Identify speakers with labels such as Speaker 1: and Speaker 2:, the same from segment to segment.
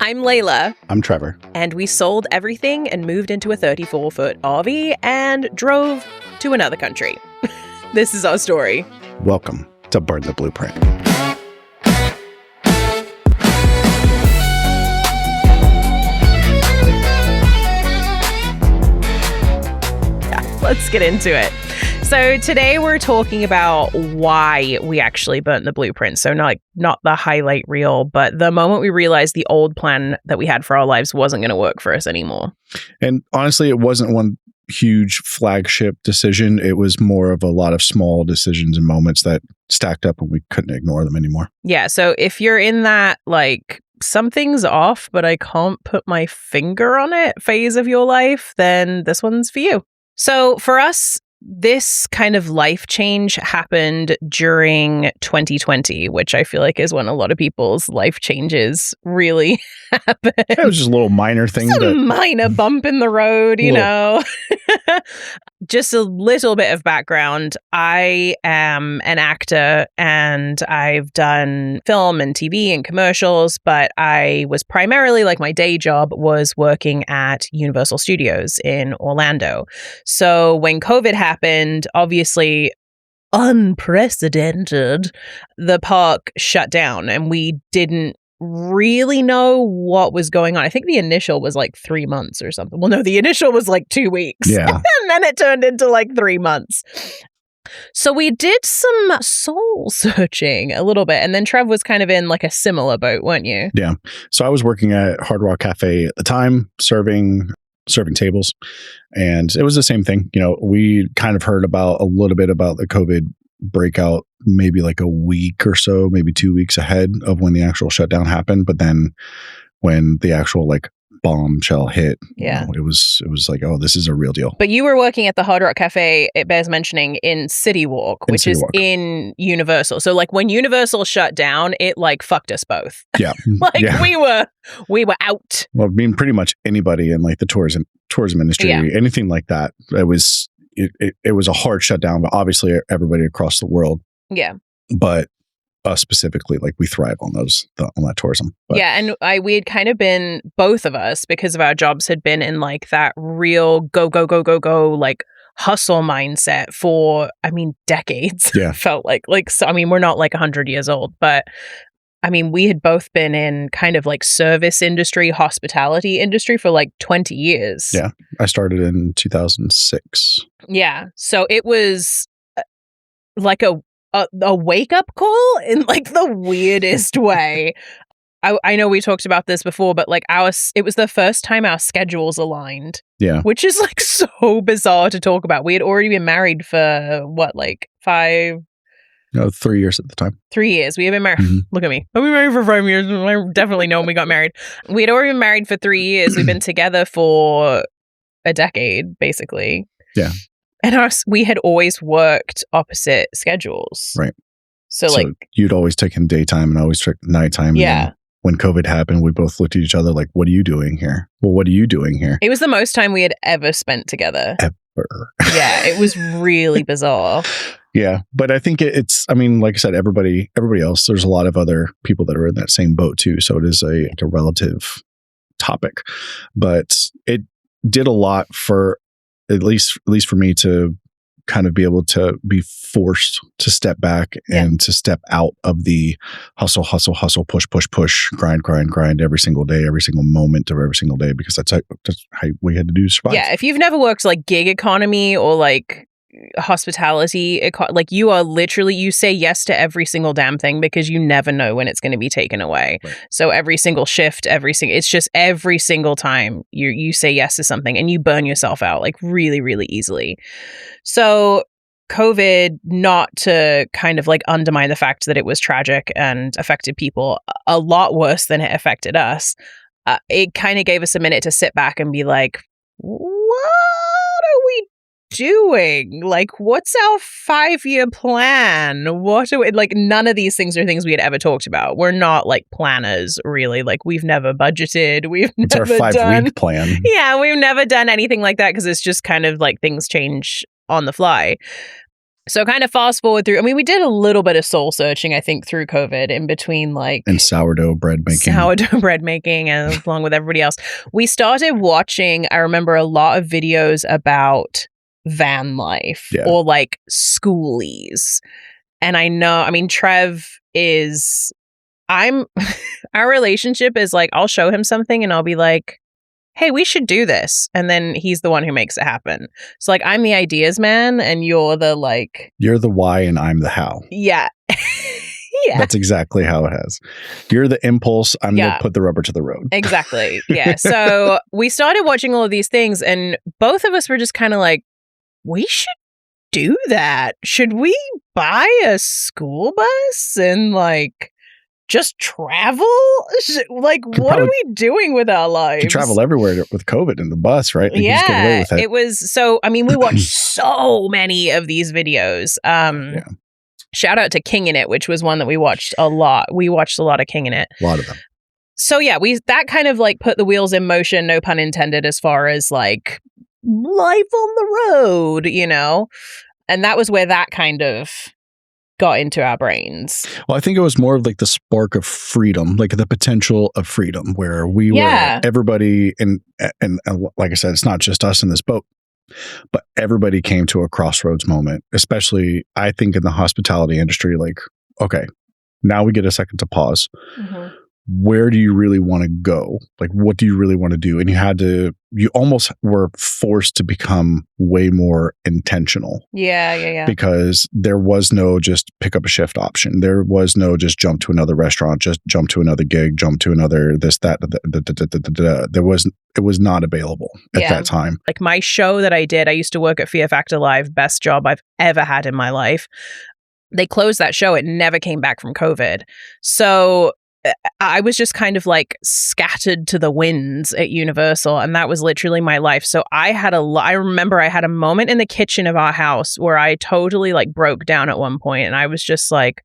Speaker 1: I'm Layla.
Speaker 2: I'm Trevor.
Speaker 1: And we sold everything and moved into a 34-foot RV and drove to another country. This is our story.
Speaker 2: Welcome to Burn the Blueprint.
Speaker 1: Yeah, let's get into it. So today we're talking about why we actually burnt the blueprint. So not the highlight reel, but the moment we realized the old plan that we had for our lives wasn't going to work for us anymore.
Speaker 2: And honestly, it wasn't one huge flagship decision. It was more of a lot of small decisions and moments that stacked up and we couldn't ignore them anymore.
Speaker 1: Yeah. So if you're in that, like, something's off, but I can't put my finger on it phase of your life, then this one's for you. So for us, this kind of life change happened during 2020, which I feel like is when a lot of people's life changes really happen.
Speaker 2: It was just a little minor thing.
Speaker 1: Minor bump in the road, you know. Just a little bit of background. I am an actor and I've done film and TV and commercials, but I was primarily, like, my day job was working at Universal Studios in Orlando. So when COVID happened, obviously unprecedented, the park shut down and we didn't really know what was going on. I think the initial was like 3 months or something. Well, no, the initial was like 2 weeks.
Speaker 2: Yeah.
Speaker 1: And then it turned into like 3 months. So we did some soul searching a little bit. And then Trev was kind of in like a similar boat, weren't you?
Speaker 2: Yeah. So I was working at Hard Rock Cafe at the time, serving tables. And it was the same thing. You know, we kind of heard a little bit about the COVID breakout maybe like a week or so, maybe 2 weeks ahead of when the actual shutdown happened. But then when the actual like bombshell hit,
Speaker 1: yeah,
Speaker 2: it was like, oh, this is a real deal.
Speaker 1: But you were working at the Hard Rock Cafe, it bears mentioning, in City Walk, which is in Universal. So like when Universal shut down, it like fucked us both.
Speaker 2: Yeah.
Speaker 1: We were out.
Speaker 2: Well, I mean, pretty much anybody in like the tourism industry, anything like that, it was a hard shutdown, but obviously everybody across the world.
Speaker 1: Yeah.
Speaker 2: But us specifically, like, we thrive on that tourism. But.
Speaker 1: Yeah. And we had kind of been, both of us, because of our jobs, had been in like that real go, like hustle mindset for, I mean, decades.
Speaker 2: Yeah.
Speaker 1: Felt like, so, I mean, we're not like 100 years old, but I mean, we had both been in kind of like service industry, hospitality industry for like 20 years.
Speaker 2: Yeah. I started in 2006.
Speaker 1: Yeah. So it was like a wake-up call in like the weirdest way. I know we talked about this before, but like it was the first time our schedules aligned.
Speaker 2: Yeah.
Speaker 1: Which is like so bizarre to talk about. We had already been married for what, like 3
Speaker 2: years at the time.
Speaker 1: 3 years. We had been married.
Speaker 2: Mm-hmm.
Speaker 1: Look at me. I've been married for 5 years. I definitely know when we got married. We had already been married for 3 years. We've been together for a decade, basically.
Speaker 2: Yeah.
Speaker 1: And we had always worked opposite schedules.
Speaker 2: Right.
Speaker 1: So like,
Speaker 2: you'd always taken daytime and I always took nighttime.
Speaker 1: Yeah.
Speaker 2: When COVID happened, we both looked at each other like, what are you doing here? Well, what are you doing here?
Speaker 1: It was the most time we had ever spent together.
Speaker 2: Ever.
Speaker 1: Yeah. It was really bizarre.
Speaker 2: Yeah. But I think it's, I mean, like I said, everybody else, there's a lot of other people that are in that same boat too. So it is a relative topic, but it did a lot for, at least for me, to kind of be able to be forced to step back and to step out of the hustle, push, grind every single day, every single moment of every single day, because that's how we had to do to survive.
Speaker 1: Yeah. If you've never worked like gig economy or like hospitality, like you are literally, you say yes to every single damn thing because you never know when it's going to be taken away. Right. So every single shift, it's just every single time you say yes to something and you burn yourself out like really, really easily. So COVID, not to kind of like undermine the fact that it was tragic and affected people a lot worse than it affected us, it kind of gave us a minute to sit back and be like, what are we doing? Like, what's our 5-year plan? What are we, like, none of these things are things we had ever talked about. We're not like planners, really. Like, we've never budgeted.
Speaker 2: It's our 5-week plan.
Speaker 1: Yeah, we've never done anything like that because it's just kind of like things change on the fly. So kind of fast forward through, I mean, we did a little bit of soul searching, I think, through COVID in between like...
Speaker 2: And sourdough bread making.
Speaker 1: And along with everybody else. We started watching, I remember, a lot of videos about van life or like schoolies. And I know, I mean, Trev is... our relationship is like, I'll show him something and I'll be like, hey, we should do this. And then he's the one who makes it happen. So like, I'm the ideas man and you're the like...
Speaker 2: You're the why and I'm the how.
Speaker 1: Yeah. Yeah.
Speaker 2: That's exactly how it has. You're the impulse. I'm going to put the rubber to the road.
Speaker 1: Exactly. Yeah. So we started watching all of these things and both of us were just kind of like, we should do that. Should we buy a school bus and like... just travel? Like, what are we doing with our lives?
Speaker 2: You travel everywhere with COVID in the bus, right?
Speaker 1: You just get away with it. It was so, I mean, we watched so many of these videos. Shout out to King in It, which was one that we watched a lot. We watched a lot of King in It.
Speaker 2: A lot of them.
Speaker 1: So yeah, that kind of like put the wheels in motion, no pun intended, as far as like life on the road, you know? And that was where that kind of got into our brains.
Speaker 2: Well, I think it was more of like the spark of freedom, like the potential of freedom, where we were everybody, and like I said, it's not just us in this boat, but everybody came to a crossroads moment, especially I think in the hospitality industry, like, okay, now we get a second to pause. Mm-hmm. Where do you really want to go? Like, what do you really want to do? And you almost were forced to become way more intentional.
Speaker 1: Yeah.
Speaker 2: Because there was no just pick up a shift option. There was no just jump to another restaurant, just jump to another gig, jump to another this, that. It was not available at that time.
Speaker 1: Like my show that I did, I used to work at Fear Factor Live, best job I've ever had in my life. They closed that show. It never came back from COVID. So I was just kind of like scattered to the winds at Universal, and that was literally my life. So I remember I had a moment in the kitchen of our house where I totally like broke down at one point, and I was just like,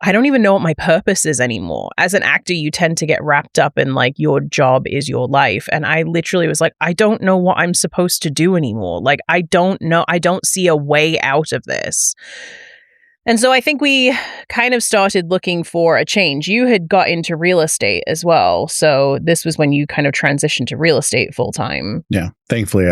Speaker 1: I don't even know what my purpose is anymore. As an actor, you tend to get wrapped up in like your job is your life. And I literally was like, I don't know what I'm supposed to do anymore. Like, I don't know. I don't see a way out of this. And so I think we kind of started looking for a change. You had got into real estate as well. So this was when you kind of transitioned to real estate full time.
Speaker 2: Yeah. Thankfully,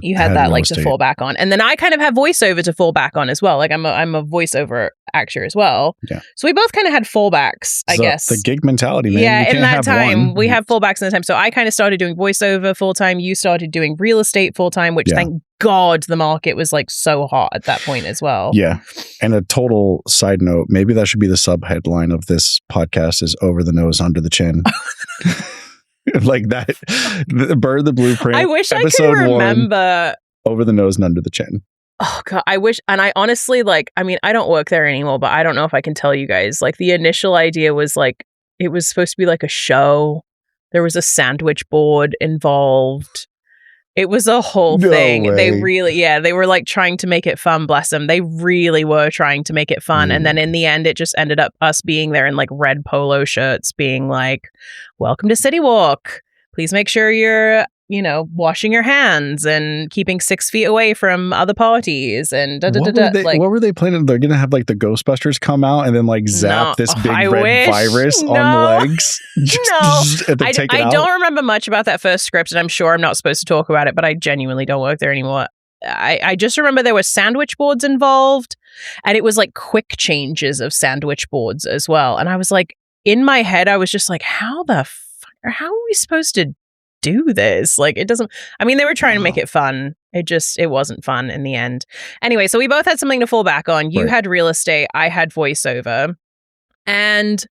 Speaker 2: you
Speaker 1: had that like to fall back on. And then I kind of have voiceover to fall back on as well. Like I'm a voiceover actor as well.
Speaker 2: Yeah.
Speaker 1: So we both kind of had fallbacks, I guess.
Speaker 2: The gig mentality, man.
Speaker 1: Yeah, in that time, we have fallbacks in the time. So I kind of started doing voiceover full time. You started doing real estate full time, which thank God the market was like so hot at that point as well.
Speaker 2: Yeah. And a total side note, maybe that should be the sub-headline of this podcast is Over the Nose, Under the Chin. Like that, Burn the Blueprint.
Speaker 1: I wish I could remember.
Speaker 2: Over the Nose and Under the Chin.
Speaker 1: Oh God, I wish, and I honestly I mean, I don't work there anymore, but I don't know if I can tell you guys, like the initial idea was like, it was supposed to be like a show. There was a sandwich board involved. It was a whole thing.
Speaker 2: Way.
Speaker 1: They really, they were like trying to make it fun, bless them. They really were trying to make it fun. And then in the end, it just ended up us being there in like red polo shirts being like, welcome to City Walk. Please make sure you're, washing your hands and keeping 6 feet away from other parties and
Speaker 2: what were they planning? They're going to have like the Ghostbusters come out and then like zap this big red virus on the legs.
Speaker 1: I don't remember much about that first script, and I'm sure I'm not supposed to talk about it, but I genuinely don't work there anymore. I just remember there were sandwich boards involved, and it was like quick changes of sandwich boards as well. And I was like, in my head, I was just like, how are we supposed to do this? Like, it doesn't, I mean, they were trying to make it fun. It wasn't fun in the end. Anyway, so we both had something to fall back on. You had real estate, I had voiceover, and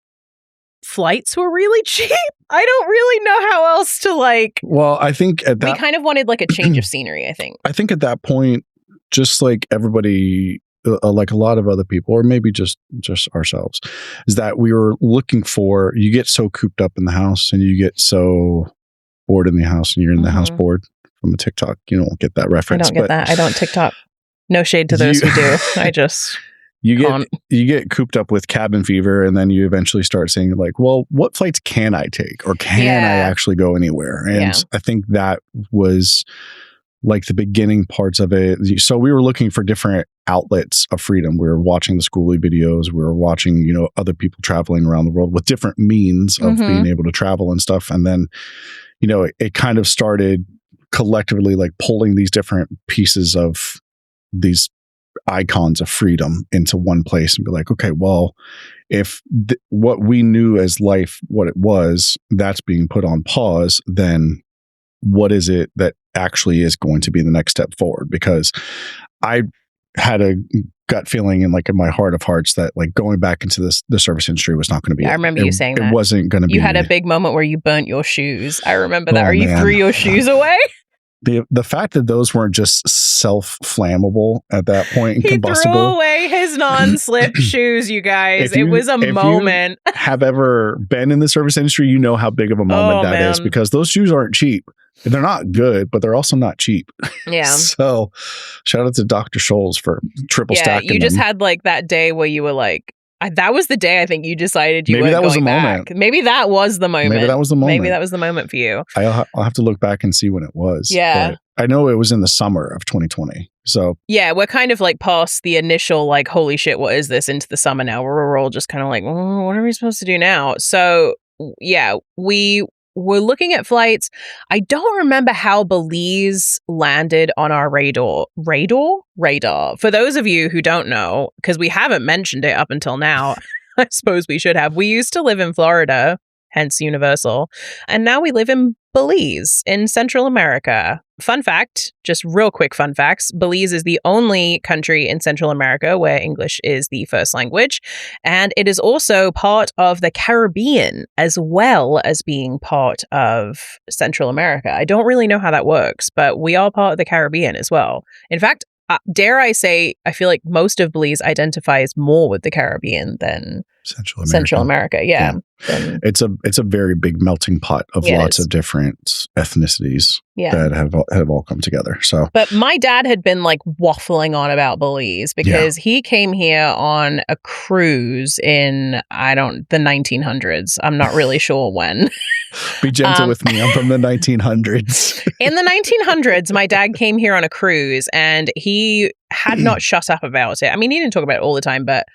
Speaker 1: flights were really cheap. I don't really know how else to like.
Speaker 2: Well, I think
Speaker 1: we kind of wanted like a change of scenery, I think.
Speaker 2: I think at that point, just like everybody, like a lot of other people, or maybe just ourselves, is that we were looking for, you get so cooped up in the house and you get so bored in the house and you're in the house bored from a TikTok. You don't get that reference.
Speaker 1: I don't get that. I don't TikTok. No shade to those who do. I just... You
Speaker 2: get cooped up with cabin fever, and then you eventually start saying like, well, what flights can I take, or can I actually go anywhere? And I think that was like the beginning parts of it. So we were looking for different outlets of freedom. We were watching the schoolie videos. We were watching, other people traveling around the world with different means of being able to travel and stuff. And then, it kind of started collectively like pulling these different pieces of these icons of freedom into one place and be like, okay, well, if what we knew as life, what it was, that's being put on pause, then what is it that actually is going to be the next step forward? Because I had a gut feeling in my heart of hearts that like going back into the service industry was not going to be
Speaker 1: I remember you saying that.
Speaker 2: It wasn't going to be.
Speaker 1: You had a big moment where you burnt your shoes. I remember that. Or you
Speaker 2: man.
Speaker 1: threw your shoes away.
Speaker 2: The fact that those weren't just self-flammable at that point and
Speaker 1: he
Speaker 2: combustible.
Speaker 1: Threw away his non-slip shoes, you guys. It was a moment.
Speaker 2: If you have ever been in the service industry, you know how big of a moment that is, because those shoes aren't cheap. They're not good, but they're also not cheap.
Speaker 1: Yeah.
Speaker 2: So shout out to Dr. Scholes for triple stacking.
Speaker 1: You just had like that day where you were like, that was the day I think you decided you
Speaker 2: Maybe
Speaker 1: weren't
Speaker 2: that was
Speaker 1: going
Speaker 2: the
Speaker 1: back.
Speaker 2: moment.
Speaker 1: Maybe that was the moment.
Speaker 2: Maybe that was the moment.
Speaker 1: Maybe that was the moment for you.
Speaker 2: I'll have to look back and see when it was.
Speaker 1: Yeah.
Speaker 2: But I know it was in the summer of 2020. So
Speaker 1: yeah, we're kind of like past the initial like, holy shit, what is this, into the summer now, where we're all just kind of like, what are we supposed to do now? So yeah, we were looking at flights. I don't remember how Belize landed on our radar. Radar. For those of you who don't know, because we haven't mentioned it up until now, I suppose we should have. We used to live in Florida, hence Universal, and now we live in Belize in Central America. Fun fact, just real quick fun facts. Belize is the only country in Central America where English is the first language. And it is also part of the Caribbean as well as being part of Central America. I don't really know how that works, but we are part of the Caribbean as well. In fact, dare I say, I feel like most of Belize identifies more with the Caribbean than Central America. Yeah.
Speaker 2: It's a very big melting pot of lots of different ethnicities that have all come together. So,
Speaker 1: but my dad had been like waffling on about Belize because he came here on a cruise in the 1900s. I'm not really sure when.
Speaker 2: Be gentle with me. I'm from the 1900s.
Speaker 1: In the 1900s, my dad came here on a cruise and he had not shut up about it. I mean, he didn't talk about it all the time, but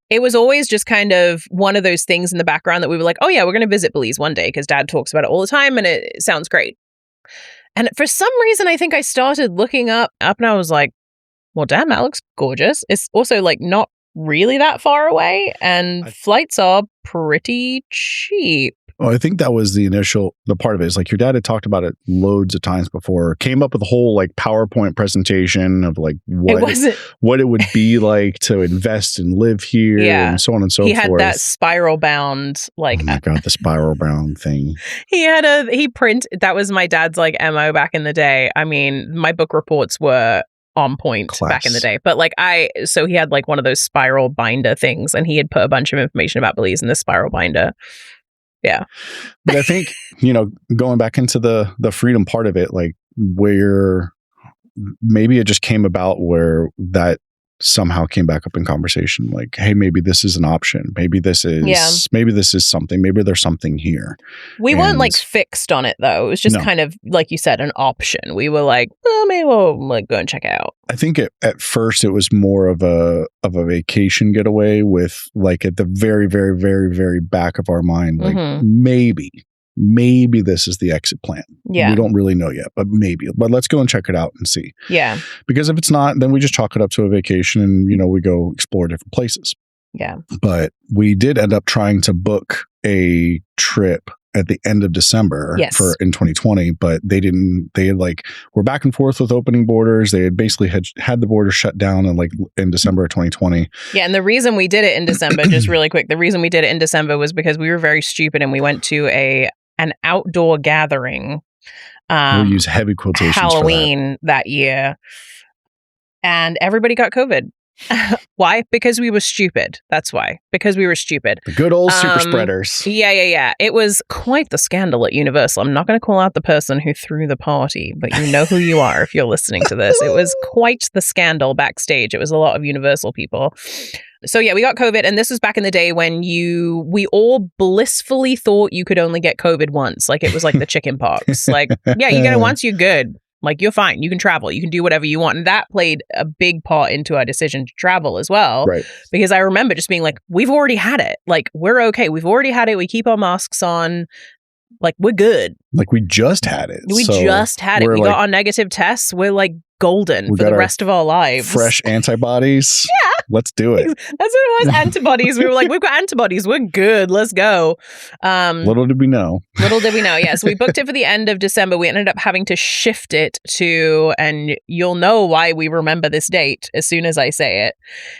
Speaker 1: it was always just kind of one of those things in the background that we were like, oh yeah, we're going to visit Belize one day because dad talks about it all the time and it sounds great. And for some reason, I think I started looking up and I was like, well, damn, that looks gorgeous. It's also like not really that far away and flights are pretty cheap.
Speaker 2: Well, I think that was the part of it. Is like your dad had talked about it loads of times before. Came up with a whole like PowerPoint presentation of like what it would be like to invest and live here and so on and so forth.
Speaker 1: He had that spiral bound like.
Speaker 2: Oh my God, the spiral bound thing.
Speaker 1: That was my dad's like MO back in the day. I mean, my book reports were on point back in the day. But like so he had like one of those spiral binder things and he had put a bunch of information about Belize in this spiral binder. Yeah.
Speaker 2: But I think, going back into the freedom part of it, like where maybe it just came about where that somehow came back up in conversation. Like, hey, maybe this is an option. Maybe this is something. Maybe there's something here.
Speaker 1: We weren't like fixed on it though. It was just kind of, like you said, an option. We were like, well, maybe we'll like go and check it out.
Speaker 2: I think at first it was more of a vacation getaway with like at the very, very, very, very back of our mind, like maybe this is the exit plan.
Speaker 1: Yeah.
Speaker 2: We don't really know yet, but maybe. But let's go and check it out and see.
Speaker 1: Yeah.
Speaker 2: Because if it's not, then we just chalk it up to a vacation and, we go explore different places.
Speaker 1: Yeah.
Speaker 2: But we did end up trying to book a trip at the end of December in 2020, but they were back and forth with opening borders. They had basically had the border shut down in December of 2020.
Speaker 1: Yeah. And the reason we did it in December, just really quick, the reason we did it in December was because we were very stupid and we went to an outdoor gathering.
Speaker 2: We'll use heavy quotations
Speaker 1: Halloween that year. And everybody got COVID. Why? Because we were stupid. That's why. Because we were stupid.
Speaker 2: The good old super spreaders.
Speaker 1: Yeah. It was quite the scandal at Universal. I'm not going to call out the person who threw the party, but you know who you are if you're listening to this. It was quite the scandal backstage. It was a lot of Universal people. So yeah, we got COVID, and this was back in the day when we all blissfully thought you could only get COVID once. Like it was like the chicken pox. Like, yeah, you get it once, you're good. Like, you're fine. You can travel. You can do whatever you want. And that played a big part into our decision to travel as well.
Speaker 2: Right.
Speaker 1: Because I remember just being like, we've already had it. Like, we're okay. We've already had it. We keep our masks on. Like, we're good.
Speaker 2: Like, we just had it.
Speaker 1: We just had it. We got our negative tests. We're like golden for the rest of our lives.
Speaker 2: Fresh antibodies.
Speaker 1: Yeah.
Speaker 2: Let's do it.
Speaker 1: That's what it was. Antibodies. We were like, we've got antibodies. We're good. Let's go.
Speaker 2: Little did we know.
Speaker 1: Yeah. So we booked it for the end of December. We ended up having to shift it to, and you'll know why we remember this date as soon as I say it.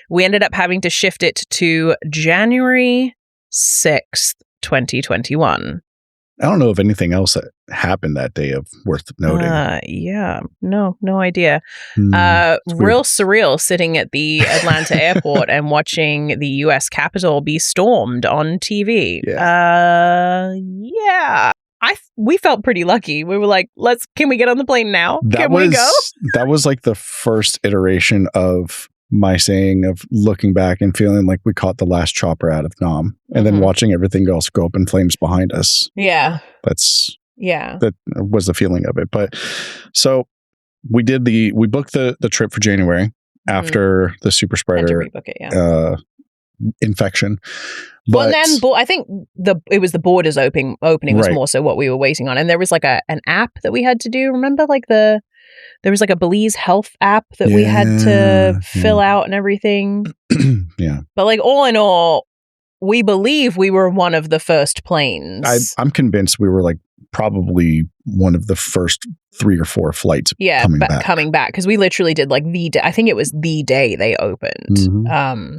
Speaker 1: We ended up having to shift it to January 6th, 2021.
Speaker 2: I don't know if anything else that happened that day of worth noting.
Speaker 1: Yeah. No idea. Real surreal sitting at the Atlanta airport and watching the US Capitol be stormed on TV. Yeah. We felt pretty lucky. We were like, can we get on the plane now? Can we go?
Speaker 2: That was like the first iteration of my saying of looking back and feeling like we caught the last chopper out of Nam and then watching everything else go up in flames behind us.
Speaker 1: Yeah.
Speaker 2: That was the feeling of it. But so we booked the trip for January after the super spreader infection. But
Speaker 1: then I think it was the borders opening was more so what we were waiting on. And there was like an app that we had to do. Remember, like there was like a Belize health app that we had to fill out and everything.
Speaker 2: Yeah.
Speaker 1: But like all in all, we believe we were one of the first planes.
Speaker 2: I'm convinced we were like probably one of the first 3 or 4 flights
Speaker 1: coming back. Because we literally did like I think it was the day they opened.
Speaker 2: Mm-hmm.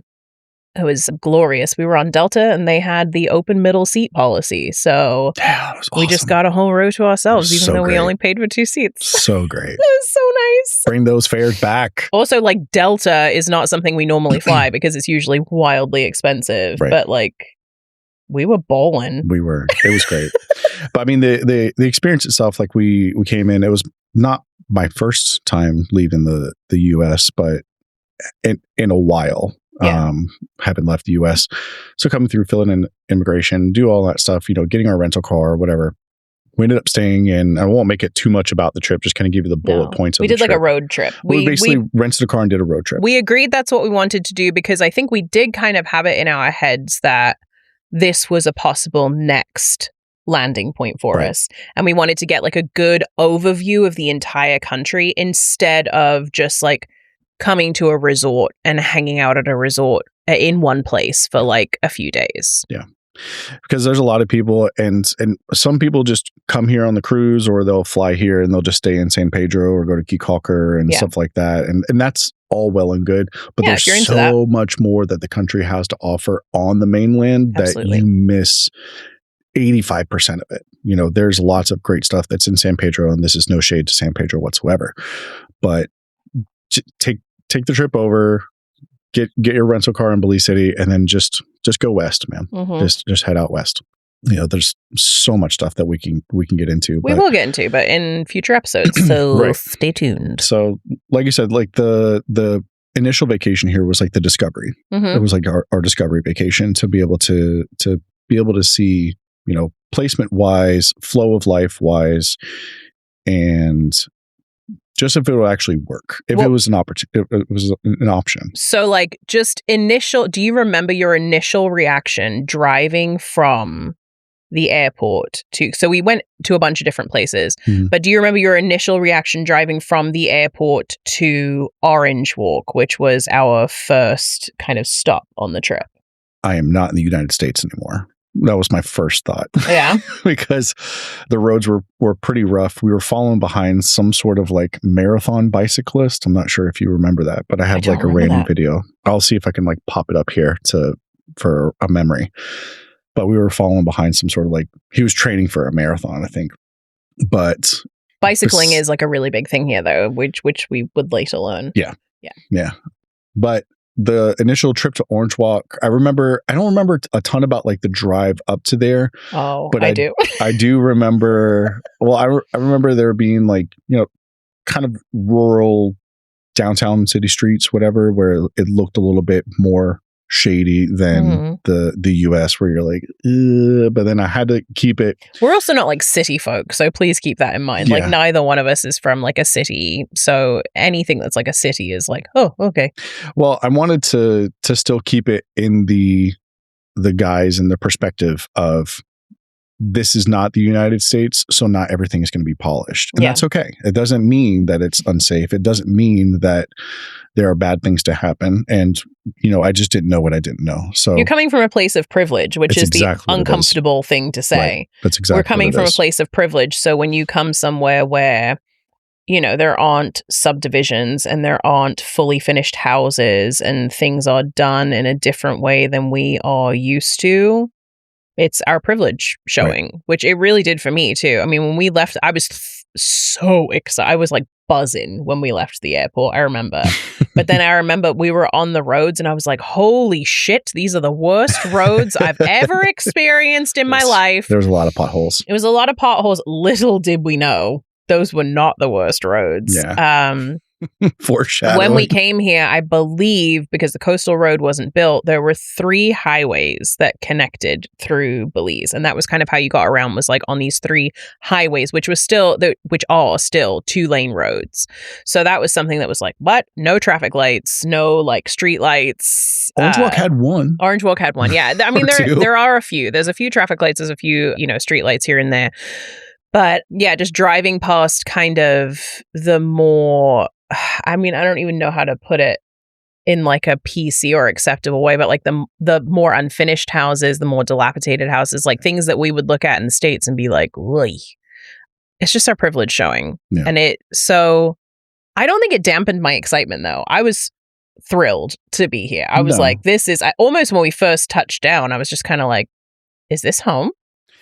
Speaker 1: It was glorious. We were on Delta and they had the open middle seat policy. So we just got a whole row to ourselves, even though we only paid for 2 seats.
Speaker 2: So great.
Speaker 1: It was so nice.
Speaker 2: Bring those fares back.
Speaker 1: Also, like Delta is not something we normally fly because it's usually wildly expensive. Right. But like we were bowling.
Speaker 2: We were. It was great. But I mean, the experience itself, like we came in, it was not my first time leaving the US, but in a while. Haven't left the US. So coming through, filling in immigration, do all that stuff, getting our rental car or whatever. We ended up staying in, I won't make it too much about the trip, just kind of give you the bullet points of the trip.
Speaker 1: We did like a road trip.
Speaker 2: We basically rented a car and did a road trip.
Speaker 1: We agreed that's what we wanted to do because I think we did kind of have it in our heads that this was a possible next landing point for us. And we wanted to get like a good overview of the entire country instead of just like coming to a resort and hanging out at a resort in one place for like a few days.
Speaker 2: Yeah. Because there's a lot of people and some people just come here on the cruise or they'll fly here and they'll just stay in San Pedro or go to Key Calker and stuff like that. And that's all well and good. But there's so much more that the country has to offer on the mainland that you miss 85% of it. There's lots of great stuff that's in San Pedro, and this is no shade to San Pedro whatsoever. But take the trip over, get your rental car in Belize City, and then just go west, man. Mm-hmm. Just head out west. There's so much stuff that we can get into.
Speaker 1: We will get into, but in future episodes. So stay tuned.
Speaker 2: So, like you said, like the initial vacation here was like the discovery. Mm-hmm. It was like our discovery vacation to be able to see, placement wise, flow of life wise, and just if it will actually work, if it was an opportunity, it was an option.
Speaker 1: So like just do you remember your initial reaction driving from the airport so we went to a bunch of different places, but do you remember your initial reaction driving from the airport to Orange Walk, which was our first kind of stop on the trip?
Speaker 2: I am not in the United States anymore. That was my first thought.
Speaker 1: Yeah.
Speaker 2: Because the roads were pretty rough. We were following behind some sort of like marathon bicyclist. I'm not sure if you remember that, but I have like a random video. I'll see if I can like pop it up here for a memory. But we were following behind some sort of like, he was training for a marathon, I think. But
Speaker 1: bicycling is like a really big thing here though, which we would later learn.
Speaker 2: Yeah. But the initial trip to Orange Walk, I don't remember a ton about like the drive up to there.
Speaker 1: Oh, but I do.
Speaker 2: I do remember, well, I remember there being like, kind of rural downtown city streets, whatever, where it looked a little bit more shady than the US, where you're like, but then I had to keep it.
Speaker 1: We're also not like city folk, so please keep that in mind. Like neither one of us is from like a city, so anything that's like a city is like, oh, okay.
Speaker 2: Well, I wanted to still keep it in the guise and the perspective of, this is not the United States, so not everything is going to be polished. And that's okay. It doesn't mean that it's unsafe. It doesn't mean that there are bad things to happen. And, I just didn't know what I didn't know. So
Speaker 1: you're coming from a place of privilege, which is exactly the uncomfortable thing to say.
Speaker 2: Right. That's exactly
Speaker 1: We're coming from a place of privilege. So when you come somewhere where, there aren't subdivisions and there aren't fully finished houses and things are done in a different way than we are used to, it's our privilege showing, which it really did for me too. I mean, when we left, I was so excited. I was like buzzing when we left the airport, I remember. But then I remember we were on the roads and I was like, holy shit, these are the worst roads I've ever experienced in my life.
Speaker 2: There was a lot of potholes.
Speaker 1: It was a lot of potholes. Little did we know those were not the worst roads.
Speaker 2: Yeah. Foreshadowing.
Speaker 1: When we came here, I believe, because the coastal road wasn't built, there were 3 highways that connected through Belize, and that was kind of how you got around, was like on these 3 highways, which are still 2-lane roads. So that was something that was like, what? No traffic lights, no like street lights.
Speaker 2: Orange Walk had one.
Speaker 1: Orange Walk had one. Yeah, I mean there are a few. There's a few traffic lights. There's a few street lights here and there. But yeah, just driving past kind of the more, I mean, I don't even know how to put it in like a PC or acceptable way, but like the more unfinished houses, the more dilapidated houses, like things that we would look at in the States and be like, "Oy." It's just our privilege showing.
Speaker 2: Yeah.
Speaker 1: And so I don't think it dampened my excitement though. I was thrilled to be here. I was like, almost when we first touched down, I was just kind of like, is this home?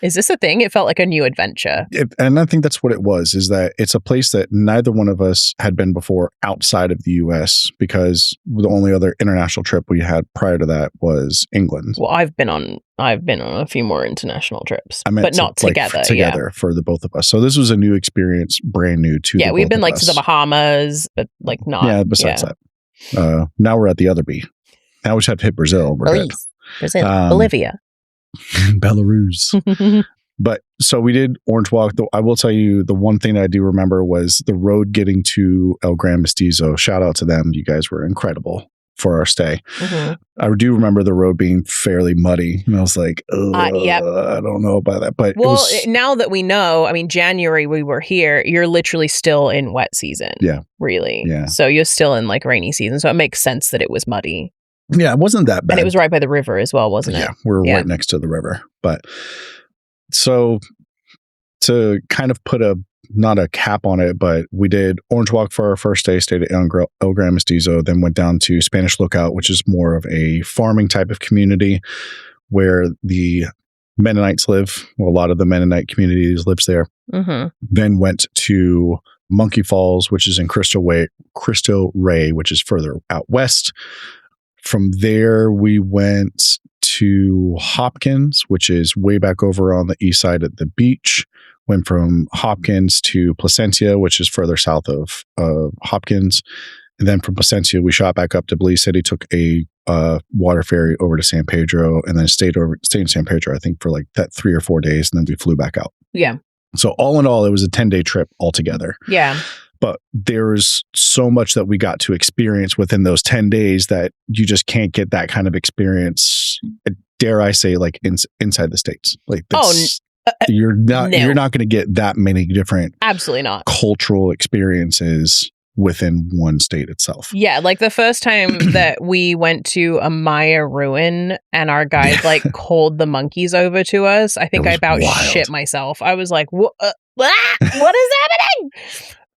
Speaker 1: Is this a thing? It felt like a new adventure.
Speaker 2: And I think that's what it was, is that it's a place that neither one of us had been before outside of the US, because the only other international trip we had prior to that was England.
Speaker 1: Well, I've been on a few more international trips, but not together.
Speaker 2: Together for the both of us. So this was a new experience, brand new to
Speaker 1: we've been like to the Bahamas, but like not.
Speaker 2: Yeah, besides that. Now we're at the other B. Now we just have to hit Brazil.
Speaker 1: Belize, Bolivia.
Speaker 2: Belarus. But so we did Orange Walk. I will tell you, the one thing that I do remember was the road getting to El Gran Mestizo. Shout out to them. You guys were incredible for our stay. Mm-hmm. I do remember the road being fairly muddy. And I was like, I don't know about that. But
Speaker 1: now that we know, I mean, January we were here, you're literally still in wet season.
Speaker 2: Yeah.
Speaker 1: Really.
Speaker 2: Yeah.
Speaker 1: So you're still in like rainy season. So it makes sense that it was muddy.
Speaker 2: Yeah, it wasn't that bad.
Speaker 1: And it was right by the river as well, wasn't it?
Speaker 2: Yeah, we're right next to the river. But so to kind of put not a cap on it, but we did Orange Walk for our first day, stayed at El Gran Mestizo, then went down to Spanish Lookout, which is more of a farming type of community where the Mennonites live. Well, a lot of the Mennonite communities lives there. Mm-hmm. Then went to Monkey Falls, which is in Cristo Rey, which is further out west. From there, we went to Hopkins, which is way back over on the east side at the beach. Went from Hopkins to Placencia, which is further south of Hopkins. And then from Placencia, we shot back up to Belize City, took a water ferry over to San Pedro, and then stayed in San Pedro, I think, for like that 3 or 4 days. And then we flew back out.
Speaker 1: Yeah.
Speaker 2: So all in all, it was a 10-day trip altogether.
Speaker 1: Yeah.
Speaker 2: But there's so much that we got to experience within those 10 days that you just can't get that kind of experience, dare I say, like inside the States. Like, you're not going to get that many different
Speaker 1: absolutely not
Speaker 2: cultural experiences within one state itself.
Speaker 1: Yeah, like the first time that we went to a Maya ruin and our guide like called the monkeys over to us, I think I about shit myself. I was like, what is happening?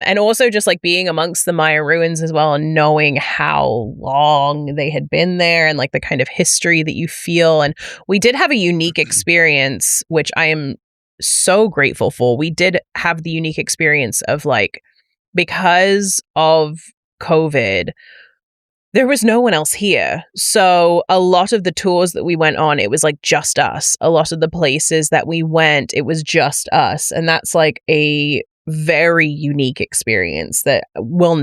Speaker 1: And also just like being amongst the Maya ruins as well and knowing how long they had been there and like the kind of history that you feel. And we did have a unique experience, which I am so grateful for. We did have the unique experience of like, because of COVID, there was no one else here. So a lot of the tours that we went on, it was like just us. A lot of the places that we went, it was just us. And that's like a very unique experience that will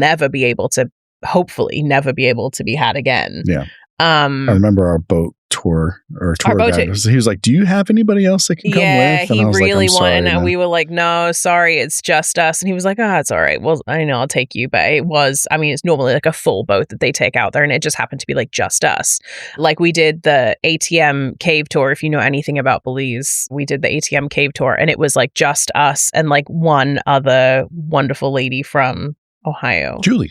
Speaker 1: hopefully never be able to be had again.
Speaker 2: Yeah. I remember our boat tour or tour guide. He was like, "Do you have anybody else that can come with?"
Speaker 1: Yeah, he really wanted, and
Speaker 2: man.
Speaker 1: we were like, "No, sorry, it's just us." And he was like, "Oh, it's all right. Well, I know, I'll take you." But it's normally like a full boat that they take out there, and it just happened to be like just us. Like we did the ATM cave tour. If you know anything about Belize, we did the ATM cave tour, and it was like just us and like one other wonderful lady from Ohio, Julie,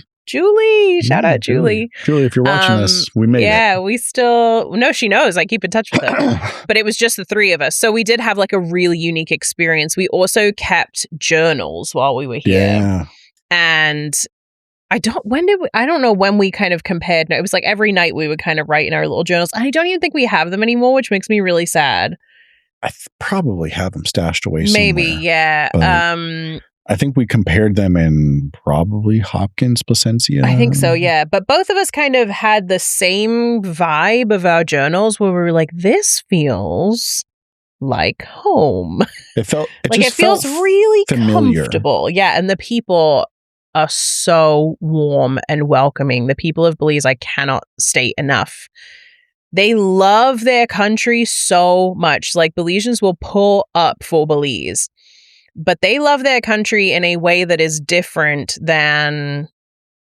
Speaker 1: shout out Julie.
Speaker 2: Julie, if you're watching this, we made it.
Speaker 1: Yeah, we still, no, she knows. I keep in touch with her. But it was just the three of us. So we did have like a really unique experience. We also kept journals while we were here.
Speaker 2: Yeah.
Speaker 1: And I don't know when we kind of compared. No, it was like every night we would kind of write in our little journals. I don't even think we have them anymore, which makes me really sad.
Speaker 2: I probably have them stashed away
Speaker 1: Maybe,
Speaker 2: somewhere.
Speaker 1: Yeah.
Speaker 2: I think we compared them in probably Hopkins, Placencia.
Speaker 1: I think so, yeah. But both of us kind of had the same vibe of our journals where we were like, this feels like home.
Speaker 2: It
Speaker 1: feels really
Speaker 2: familiar.
Speaker 1: Comfortable. Yeah, and the people are so warm and welcoming. The people of Belize, I cannot state enough. They love their country so much. Like Belizeans will pull up for Belize. But they love their country in a way that is different than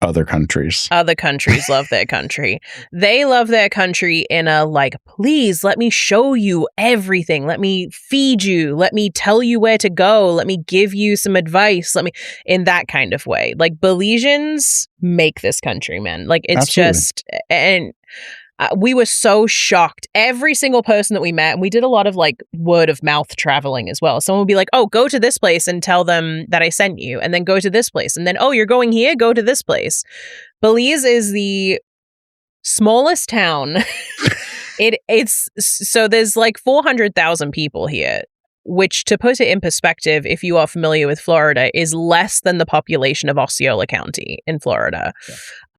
Speaker 2: other countries.
Speaker 1: Other countries love their country. They love their country in a like, please let me show you everything. Let me feed you. Let me tell you where to go. Let me give you some advice. In that kind of way. Like Belizeans make this country, man. Like it's
Speaker 2: Absolutely.
Speaker 1: just, and we were so shocked. Every single person that we met, and we did a lot of like word of mouth traveling as well. Someone would be like, oh, go to this place and tell them that I sent you, and then go to this place. And then, oh, you're going here, go to this place. Belize is the smallest town. So there's like 400,000 people here, which to put it in perspective, if you are familiar with Florida, is less than the population of Osceola County in Florida. Yeah.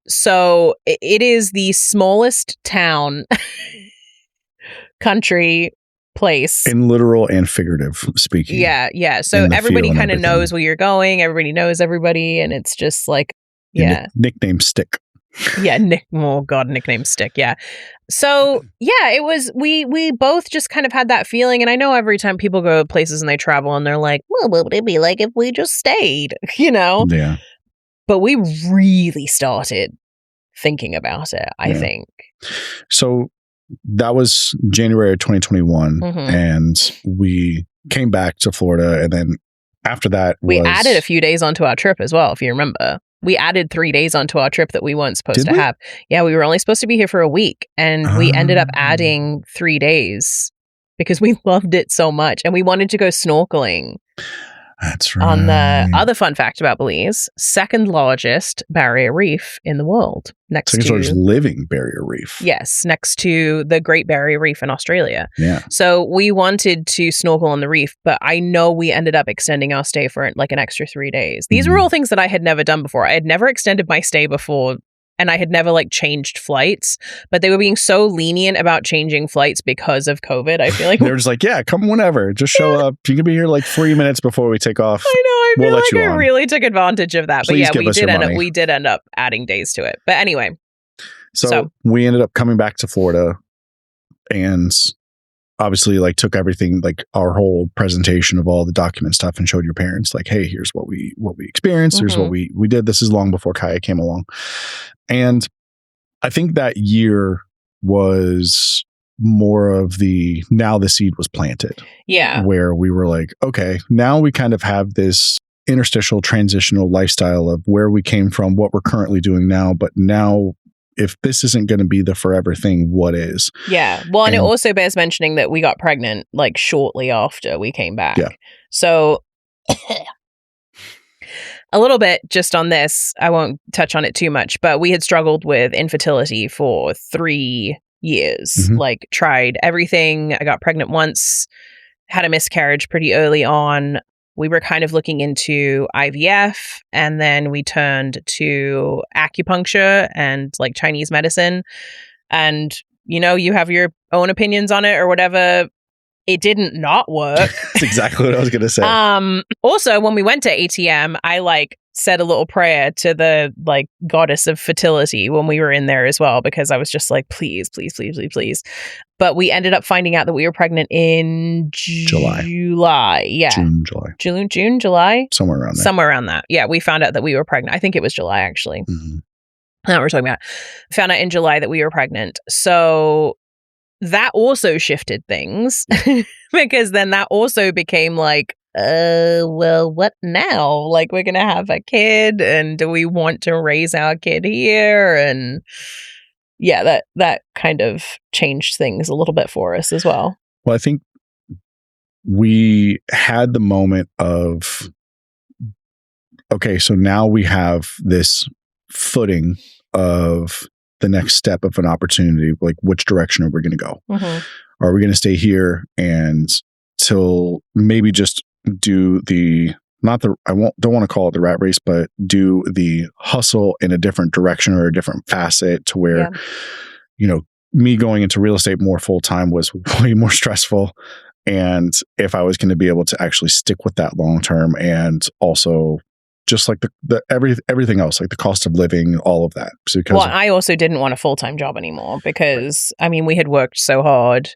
Speaker 1: So it is the smallest town, country, place.
Speaker 2: In literal and figurative speaking.
Speaker 1: Yeah. So everybody kind of knows where you're going. Everybody knows everybody. And it's just like, yeah.
Speaker 2: Nickname stick.
Speaker 1: Yeah. Nickname stick. Yeah. So yeah, it was, we both just kind of had that feeling. And I know every time people go to places and they travel and they're like, well, what would it be like if we just stayed,
Speaker 2: Yeah.
Speaker 1: But we really started thinking about it, I think.
Speaker 2: So that was January of 2021, and we came back to Florida. And then after that,
Speaker 1: we added a few days onto our trip as well, if you remember. We added 3 days onto our trip that we weren't supposed to have. Yeah, we were only supposed to be here for a week, and we ended up adding 3 days because we loved it so much. And we wanted to go snorkeling.
Speaker 2: That's right.
Speaker 1: On the other fun fact about Belize, second largest barrier reef in the world.
Speaker 2: Second largest living barrier reef.
Speaker 1: Yes, next to the Great Barrier Reef in Australia.
Speaker 2: Yeah.
Speaker 1: So we wanted to snorkel on the reef, but I know we ended up extending our stay for like an extra 3 days. These were all things that I had never done before. I had never extended my stay before. And I had never like changed flights, but they were being so lenient about changing flights because of COVID. I feel like
Speaker 2: they were just like, yeah, come whenever, just show up. You can be here like 3 minutes before we take off.
Speaker 1: I know. I feel like I really took advantage of that.
Speaker 2: Please
Speaker 1: but yeah, we did end up adding days to it. But anyway,
Speaker 2: so we ended up coming back to Florida, and obviously like took everything, like our whole presentation of all the document stuff, and showed your parents like, hey, here's what we experienced. Here's what we did. This is long before Kaya came along. And I think that year was more of now the seed was planted.
Speaker 1: Yeah.
Speaker 2: Where we were like, okay, now we kind of have this interstitial transitional lifestyle of where we came from, what we're currently doing now. But now, if this isn't going to be the forever thing, what is?
Speaker 1: Yeah. Well, and it also bears mentioning that we got pregnant like shortly after we came back.
Speaker 2: Yeah.
Speaker 1: So a little bit just on this, I won't touch on it too much, but we had struggled with infertility for 3 years, like tried everything. I got pregnant once, had a miscarriage pretty early on. We were kind of looking into IVF, and then we turned to acupuncture and like Chinese medicine. And, you have your own opinions on it or whatever. It didn't not work.
Speaker 2: That's exactly what I was going to say.
Speaker 1: Also, when we went to ATM, I like said a little prayer to the like goddess of fertility when we were in there as well, because I was just like, please, please, please, please, please. But we ended up finding out that we were pregnant in July. Yeah. June, July?
Speaker 2: Somewhere around there.
Speaker 1: Somewhere around that. Yeah, we found out that we were pregnant. I think it was July, actually.
Speaker 2: Mm-hmm.
Speaker 1: That's what we're talking about. Found out in July that we were pregnant. So that also shifted things because then that also became like, well, what now? Like, we're going to have a kid, and do we want to raise our kid here? And yeah, that kind of changed things a little bit for us as well.
Speaker 2: Well, I think we had the moment of, okay, so now we have this footing of the next step of an opportunity. Like, which direction are we going to go?
Speaker 1: Mm-hmm.
Speaker 2: Are we going to stay here and till maybe just do don't want to call it the rat race, but do the hustle in a different direction or a different facet to where, me going into real estate more full time was way more stressful. And if I was going to be able to actually stick with that long term, and also just like the everything else, like the cost of living, all of that.
Speaker 1: I also didn't want a full-time job anymore because, I mean, we had worked so hard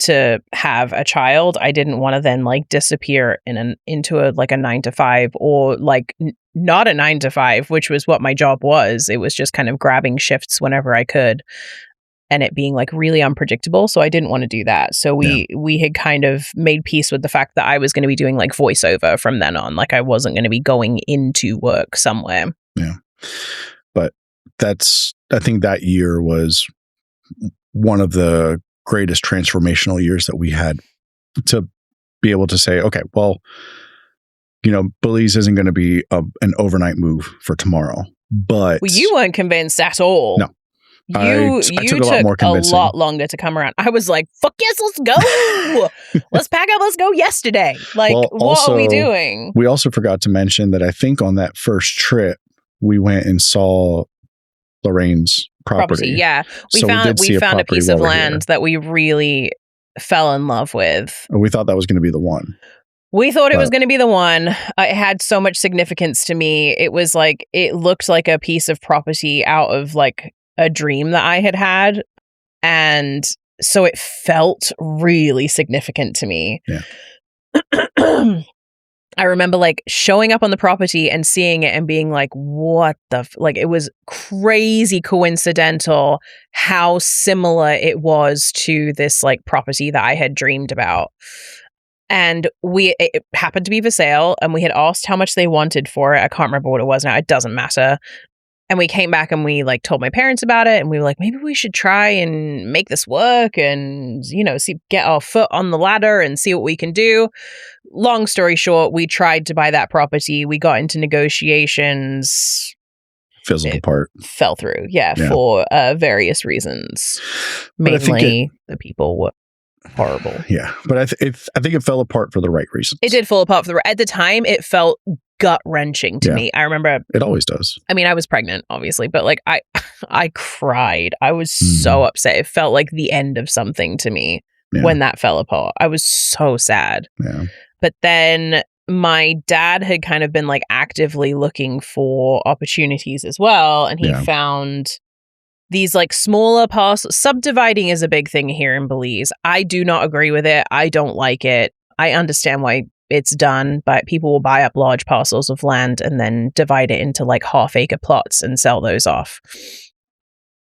Speaker 1: to have a child. I didn't want to then like disappear into a 9-to-5 or like not a 9-to-5, which was what my job was. It was just kind of grabbing shifts whenever I could, and it being like really unpredictable. So I didn't want to do that. So we had kind of made peace with the fact that I was going to be doing like voiceover from then on. Like, I wasn't going to be going into work somewhere.
Speaker 2: Yeah. But I think that year was one of the greatest transformational years that we had, to be able to say, okay, well, Belize isn't going to be an overnight move for tomorrow. But
Speaker 1: you weren't convinced at all.
Speaker 2: No.
Speaker 1: You took a lot longer to come around. I was like, fuck yes, let's go. Let's pack up. Let's go yesterday. Like, what are we doing?
Speaker 2: We also forgot to mention that I think on that first trip, we went and saw Lorraine's property.
Speaker 1: Yeah. We found a piece of land that we really fell in love with.
Speaker 2: And we thought that was going to be the one.
Speaker 1: We thought it was going to be the one. It had so much significance to me. It was like, it looked like a piece of property out of like a dream that I had. And so it felt really significant to me.
Speaker 2: Yeah.
Speaker 1: I remember like showing up on the property and seeing it and being like, what the like, it was crazy coincidental how similar it was to this like property that I had dreamed about. And it happened to be for sale, and we had asked how much they wanted for it. I can't remember what it was now. It doesn't matter. And we came back and we like told my parents about it, and we were like, maybe we should try and make this work and, get our foot on the ladder and see what we can do. Long story short, we tried to buy that property. We got into negotiations.
Speaker 2: Fizzled apart.
Speaker 1: Fell through. Yeah. For various reasons. Mainly the people were horrible.
Speaker 2: Yeah. But I think it fell apart for the right reasons.
Speaker 1: It did fall apart at the time. It felt gut-wrenching to me. I remember
Speaker 2: it always does.
Speaker 1: I mean, I was pregnant, obviously, but like I cried. I was so upset. It felt like the end of something to me when that fell apart. I was so sad.
Speaker 2: Yeah.
Speaker 1: But then my dad had kind of been like actively looking for opportunities as well, and he found these like smaller parcels. Subdividing is a big thing here in Belize. I do not agree with it. I don't like it. I understand why it's done, but people will buy up large parcels of land and then divide it into like half-acre plots and sell those off.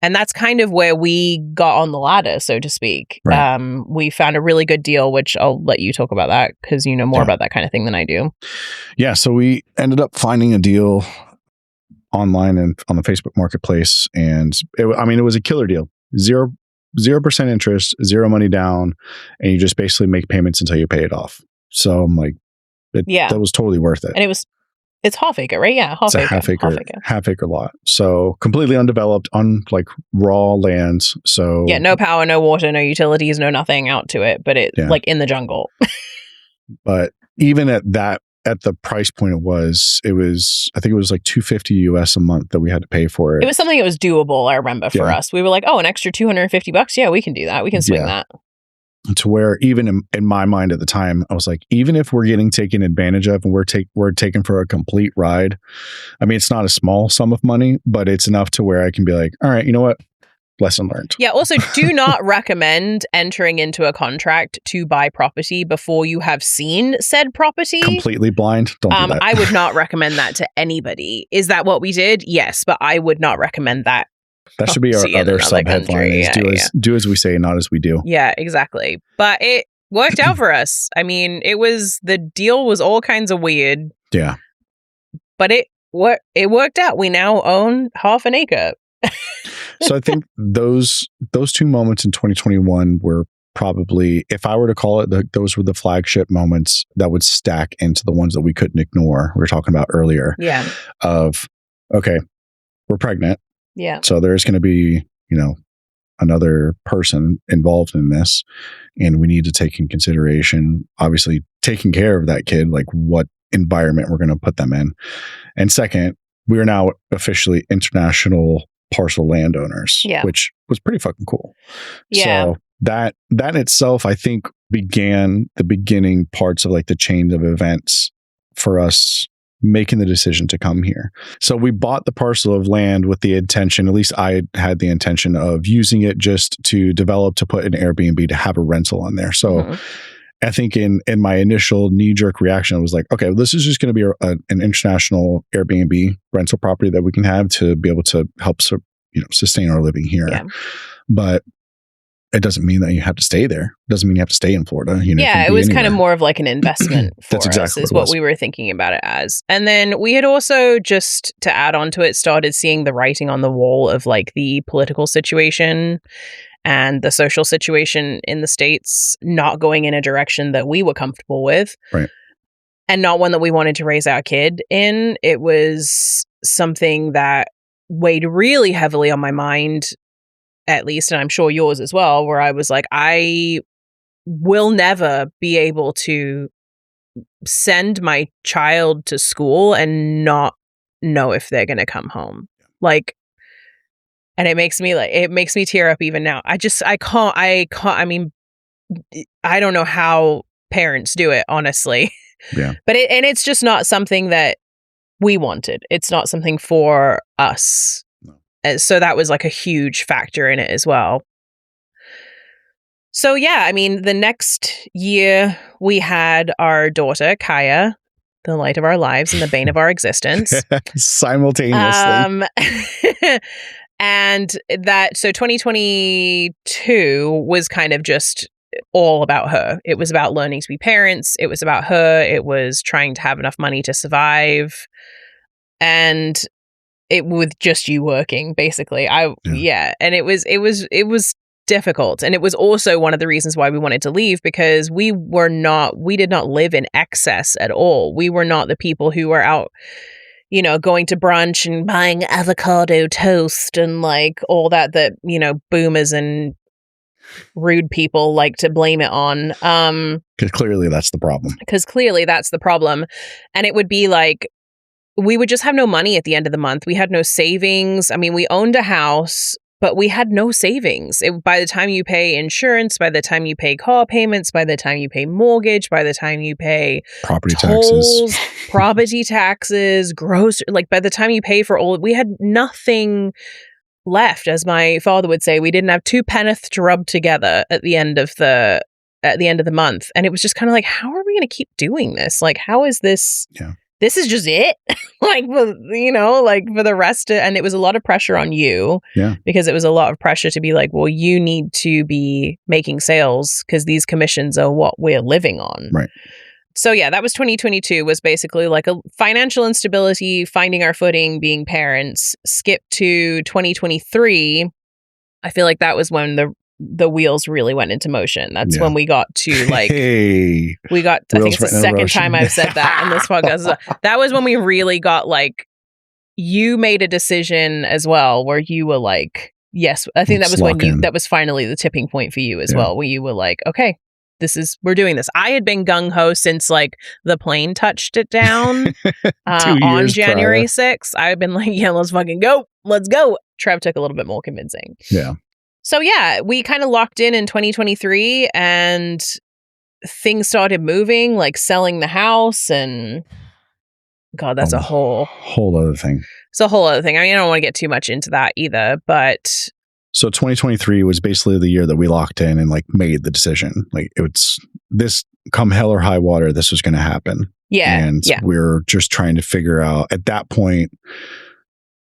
Speaker 1: And that's kind of where we got on the ladder, so to speak.
Speaker 2: Right.
Speaker 1: We found a really good deal, which I'll let you talk about that because you know more about that kind of thing than I do.
Speaker 2: Yeah, so we ended up finding a deal online and on the Facebook Marketplace, and it was a killer deal. 0% interest, zero money down, and you just basically make payments until you pay it off. So I'm like, that was totally worth it.
Speaker 1: And it's half acre, right? Yeah,
Speaker 2: half acre lot. So completely undeveloped, on like raw land. So
Speaker 1: yeah, no power, no water, no utilities, no nothing out to it, but like in the jungle.
Speaker 2: But even at the price point I think it was like $250 US a month that we had to pay for it.
Speaker 1: It was something that was doable, I remember, for us. We were like, oh, an extra $250? Yeah, we can do that. We can swing that.
Speaker 2: to where even in my mind at the time, I was like, even if we're getting taken advantage of and we're taken for a complete ride, I mean, it's not a small sum of money, but it's enough to where I can be like, all right, you know what? Lesson learned.
Speaker 1: Yeah. Also, do not recommend entering into a contract to buy property before you have seen said property.
Speaker 2: Completely blind. Don't do that.
Speaker 1: I would not recommend that to anybody. Is that what we did? Yes, but I would not recommend that.
Speaker 2: That should be our other sub headline: is do as we say, not as we do.
Speaker 1: Yeah, exactly. But it worked out for us. I mean, the deal was all kinds of weird.
Speaker 2: Yeah.
Speaker 1: But it worked out. We now own half an acre.
Speaker 2: So I think those two moments in 2021 were probably, if I were to call it, those were the flagship moments that would stack into the ones that we couldn't ignore. We were talking about earlier.
Speaker 1: Yeah.
Speaker 2: Of, okay, we're pregnant.
Speaker 1: Yeah.
Speaker 2: So there's going to be, another person involved in this, and we need to take in consideration, obviously, taking care of that kid, like what environment we're going to put them in. And second, we are now officially international parcel landowners, which was pretty fucking cool.
Speaker 1: Yeah.
Speaker 2: So that itself, I think, began the beginning parts of like the chain of events for us making the decision to come here. So we bought the parcel of land with the intention, at least I had the intention of using it just to develop, to put an Airbnb, to have a rental on there. So I think in my initial knee-jerk reaction, I was like, okay, well, this is just going to be an international Airbnb rental property that we can have to be able to help sustain our living here.
Speaker 1: Yeah.
Speaker 2: But it doesn't mean that you have to stay there. It doesn't mean you have to stay in Florida.
Speaker 1: It was kind of more of like an investment for
Speaker 2: That's exactly
Speaker 1: us, is what we were thinking about it as. And then we had also, just to add on to it, started seeing the writing on the wall of like the political situation and the social situation in the States not going in a direction that we were comfortable with.
Speaker 2: Right.
Speaker 1: And not one that we wanted to raise our kid in. It was something that weighed really heavily on my mind, at least, and I'm sure yours as well, where I was like, I will never be able to send my child to school and not know if they're going to come home. Like, and it makes me tear up even now. I can't, I mean, I don't know how parents do it, honestly.
Speaker 2: Yeah.
Speaker 1: But it's just not something that we wanted. It's not something for us. So that was like a huge factor in it as well. So yeah, I mean, the next year we had our daughter, Kaya, the light of our lives and the bane of our existence.
Speaker 2: Simultaneously.
Speaker 1: And so 2022 was kind of just all about her. It was about learning to be parents. It was about her. It was trying to have enough money to survive. And it with just you working, basically. And it was difficult. And it was also one of the reasons why we wanted to leave, because we did not live in excess at all. We were not the people who were out, going to brunch and buying avocado toast and like all that, boomers and rude people like to blame it on.
Speaker 2: Because clearly that's the problem. And it would be like, we would just have no money at the end of the month. We had no savings. I mean, we owned a house, but we had no savings. By the time you pay insurance, by the time you pay car payments, by the time you pay mortgage, by the time you pay property
Speaker 1: tolls, property taxes, like by the time you pay for all, we had nothing left. As my father would say, we didn't have two penneth to rub together at the end of the month. And it was just kind of like, how are we going to keep doing this? Like, how is this?
Speaker 2: Yeah.
Speaker 1: This is just it. Like, for the rest of, and it was a lot of pressure on you.
Speaker 2: Yeah.
Speaker 1: Because it was a lot of pressure to be like, well, you need to be making sales because these commissions are what we're living on.
Speaker 2: Right.
Speaker 1: So yeah, that was 2022, was basically like a financial instability, finding our footing, being parents. Skip to 2023. I feel like that was when the wheels really went into motion. That's when we got to like, I think it's the second time I've said that in this podcast. That was when we really got like, you made a decision as well, where you were like, yes, I think that was that was finally the tipping point for you as well, where you were like, okay, we're doing this. I had been gung-ho since like the plane touched it down on January 6th. I had been like, yeah, let's fucking go. Let's go. Trev took a little bit more convincing.
Speaker 2: Yeah.
Speaker 1: So yeah, we kind of locked in 2023 and things started moving, like selling the house and God, that's a whole
Speaker 2: other thing.
Speaker 1: It's a whole other thing. I mean, I don't want to get too much into that either, but
Speaker 2: so 2023 was basically the year that we locked in and like made the decision. Like it's this come hell or high water, this was going to happen.
Speaker 1: Yeah.
Speaker 2: And we're just trying to figure out at that point,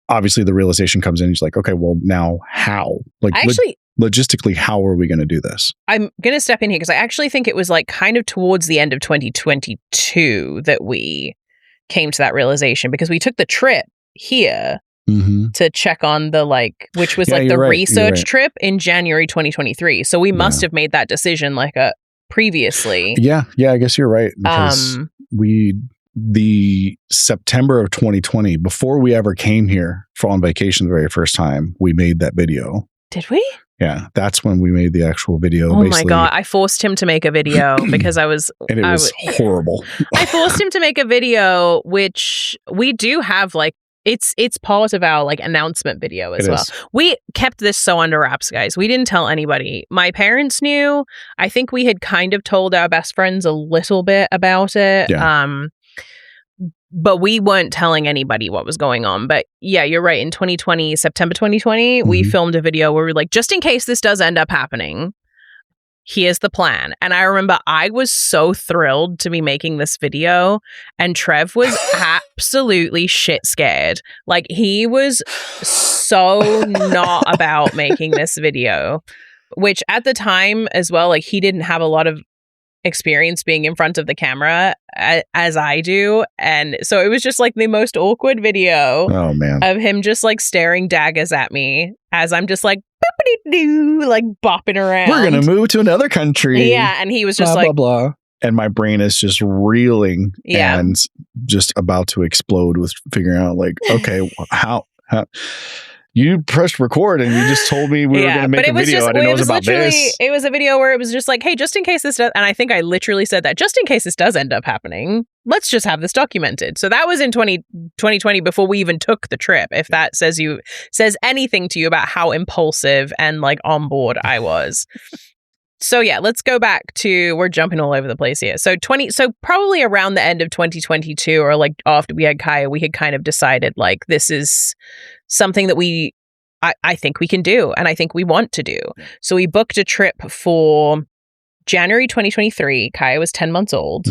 Speaker 2: obviously the realization comes in. He's like, okay, well now how? Like actually, logistically, how are we going to do this?
Speaker 1: I'm going to step in here because I actually think it was like kind of towards the end of 2022 that we came to that realization because we took the trip here to check on the which was the research trip in January 2023. So we must have made that decision previously.
Speaker 2: Yeah, I guess you're right. Because the September of 2020, before we ever came here on vacation the very first time, we made that video.
Speaker 1: Did we?
Speaker 2: Yeah, that's when we made the actual video.
Speaker 1: Oh my God. I forced him to make a video because I was...
Speaker 2: And it was horrible.
Speaker 1: I forced him to make a video, which we do have it's part of our announcement video as well. We kept this so under wraps, guys. We didn't tell anybody. My parents knew. I think we had kind of told our best friends a little bit about it. Yeah. But we weren't telling anybody what was going on. But yeah, you're right. In 2020, September 2020, we filmed a video where we're like, just in case this does end up happening, here's the plan. And I remember I was so thrilled to be making this video. And Trev was absolutely shit scared. Like he was so not about making this video, which at the time as well, he didn't have a lot of experience being in front of the camera as I do, and so it was just the most awkward video of him just staring daggers at me as I'm just bopping around.
Speaker 2: We're gonna move to another country.
Speaker 1: Yeah, and he was just
Speaker 2: blah, blah, blah. And my brain is just reeling and just about to explode with figuring out okay, how you pressed record and you just told me we were going to make a video. I didn't know it was about this.
Speaker 1: It was a video where it was just hey, just in case this does, and I think I literally said that, just in case this does end up happening, let's just have this documented. So that was in 2020 before we even took the trip. If that says anything to you about how impulsive and on board I was. So yeah, let's go back to, we're jumping all over the place here. So probably around the end of 2022 or after we had Kaya, we had kind of decided this is something that I think we can do and I think we want to do. So we booked a trip for January 2023. Kaya was 10 months old.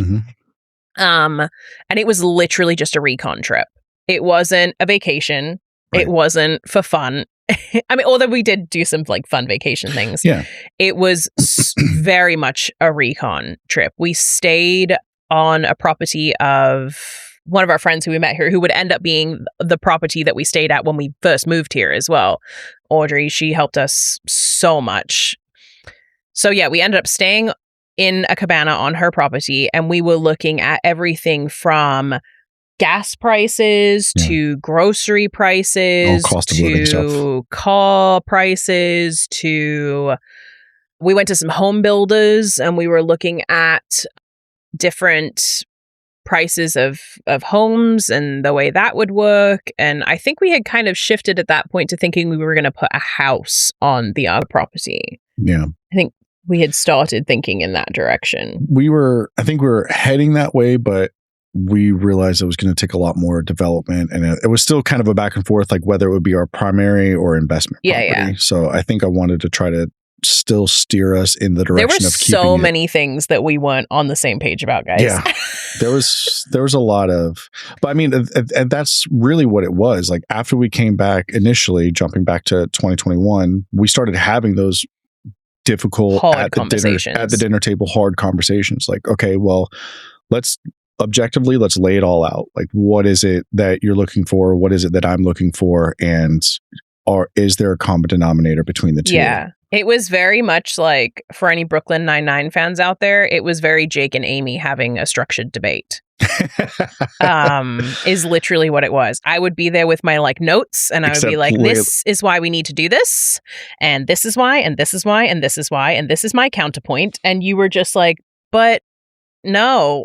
Speaker 1: And it was literally just a recon trip. It wasn't a vacation. Right. It wasn't for fun. I mean, although we did do some fun vacation things.
Speaker 2: Yeah.
Speaker 1: It was very much a recon trip. We stayed on a property of one of our friends who we met here, who would end up being the property that we stayed at when we first moved here as well. Audrey, she helped us so much. So yeah, we ended up staying in a cabana on her property, and we were looking at everything from gas prices to grocery prices to car prices to... We went to some home builders and we were looking at different prices of homes and the way that would work. And I think we had kind of shifted at that point to thinking we were going to put a house on the other property.
Speaker 2: Yeah.
Speaker 1: I think we had started thinking in that direction.
Speaker 2: I think we were heading that way, but we realized it was going to take a lot more development, and it was still kind of a back and forth, whether it would be our primary or investment property. Yeah. So I think I wanted to try to still steer us in the direction of keeping
Speaker 1: so many things that we weren't on the same page about, guys.
Speaker 2: Yeah, there was a lot of, but I mean, and that's really what it was. After we came back initially, jumping back to 2021, we started having those difficult at the dinner table hard conversations. Okay, well, let's lay it all out. What is it that you're looking for? What is it that I'm looking for? And is there a common denominator between the two?
Speaker 1: Yeah. It was very much for any Brooklyn Nine-Nine fans out there, it was very Jake and Amy having a structured debate. Is literally what it was. I would be there with my notes, and I would be this is why we need to do this, and this is why, and this is why, and this is why, and this is my counterpoint. And you were just but no.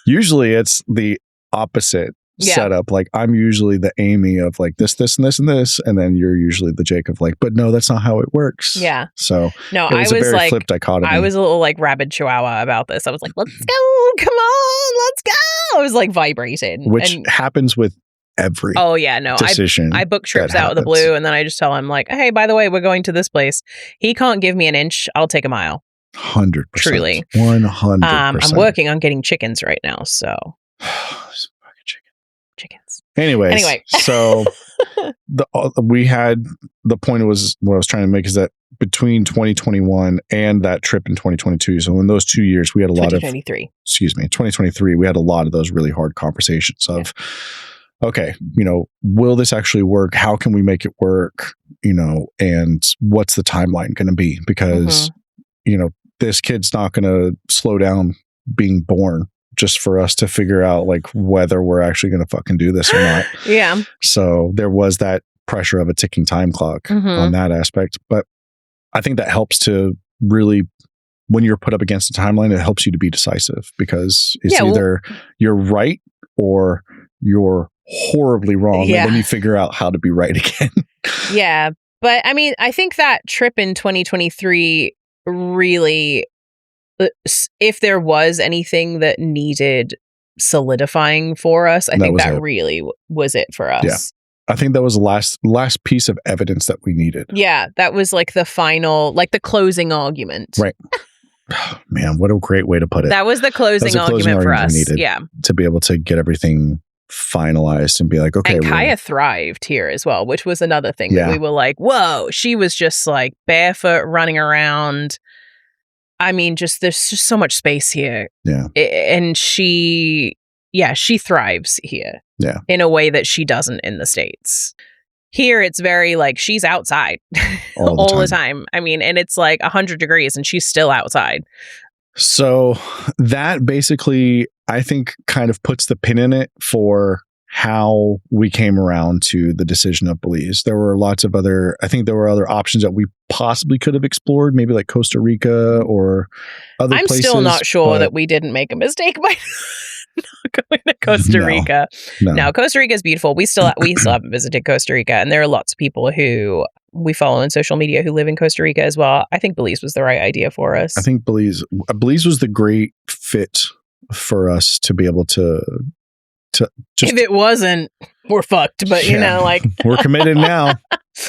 Speaker 2: Usually it's the opposite. setup. Like I'm usually the Amy of like this, and this, and this, and then you're usually the Jake of like, but no, that's not how it works.
Speaker 1: Yeah.
Speaker 2: So
Speaker 1: no,
Speaker 2: it was a very flip dichotomy.
Speaker 1: I was a little like rabid chihuahua about this. I was like, let's go, come on, let's go. I was like vibrating.
Speaker 2: Which happens with every decision.
Speaker 1: I book trips out of the blue, and then I just tell him like, hey, by the way, we're going to this place. He can't give me an inch. I'll take a mile.
Speaker 2: 100%.
Speaker 1: Truly.
Speaker 2: 100%.
Speaker 1: I'm working on getting chickens right now, so. Chickens.
Speaker 2: Anyway, so we had the point was what I was trying to make is that between 2021 and that trip in 2022, so in those 2 years, we had a lot of 2023, we had a lot of those really hard conversations of, okay, will this actually work? How can we make it work? And what's the timeline going to be? Because, this kid's not going to slow down being born just for us to figure out like whether we're actually going to fucking do this or not.
Speaker 1: Yeah.
Speaker 2: So there was that pressure of a ticking time clock on that aspect. But I think that helps to really, when you're put up against a timeline, it helps you to be decisive because it's either you're right or you're horribly wrong. And then you figure out how to be right again.
Speaker 1: Yeah. But I mean, I think that trip in 2023 really, if there was anything that needed solidifying for us, I think that really was it for us.
Speaker 2: Yeah. I think that was the last piece of evidence that we needed.
Speaker 1: Yeah. That was like the final, like the closing argument.
Speaker 2: Right. Man, what a great way to put it.
Speaker 1: That was the closing argument for us. Yeah.
Speaker 2: To be able to get everything finalized and be like, okay.
Speaker 1: And Kaya thrived here as well, which was another thing that we were like, whoa, she was just like barefoot running around. I mean, there's just so much space here.
Speaker 2: Yeah.
Speaker 1: And she thrives here.
Speaker 2: Yeah.
Speaker 1: In a way that she doesn't in the States. Here, it's very like she's outside all the time. I mean, and it's like 100 degrees and she's still outside.
Speaker 2: So that basically, I think, kind of puts the pin in it for how we came around to the decision of Belize. There were lots of other options that we possibly could have explored, maybe like Costa Rica or other places.
Speaker 1: I'm still not sure that we didn't make a mistake by not going to Costa Rica. No, Costa Rica is beautiful. We still haven't visited Costa Rica, and there are lots of people who we follow on social media who live in Costa Rica as well. I think Belize was the right idea for us.
Speaker 2: I think Belize was the great fit for us to be able to just,
Speaker 1: if it wasn't, we're fucked. But like
Speaker 2: we're committed now.